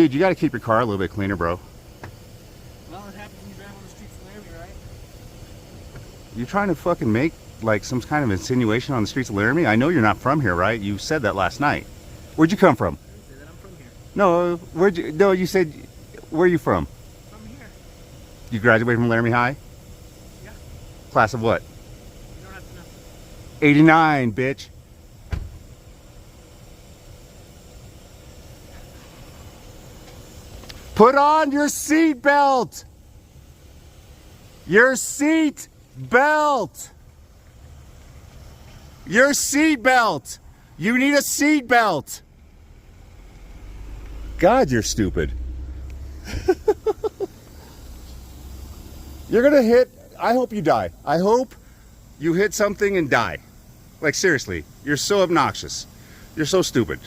Dude, you gotta keep your car a little bit cleaner, bro. Well, it happens when you drive on the streets of Laramie, right? You're trying to fucking make like some kind of insinuation on the streets of Laramie? I know you're not from here, right? You said that last night. Where'd you come from? I didn't say that. I'm from here. No, where'd you? No, you said. Where are you from? From here. You graduated from Laramie High? Yeah. Class of what? You don't have to know. 89, bitch. Put on your seat belt. Your seat belt. Your seat belt. You need a seat belt. God, you're stupid. You're gonna hit. I hope you die. I hope you hit something and die. Like, seriously, you're so obnoxious. You're so stupid.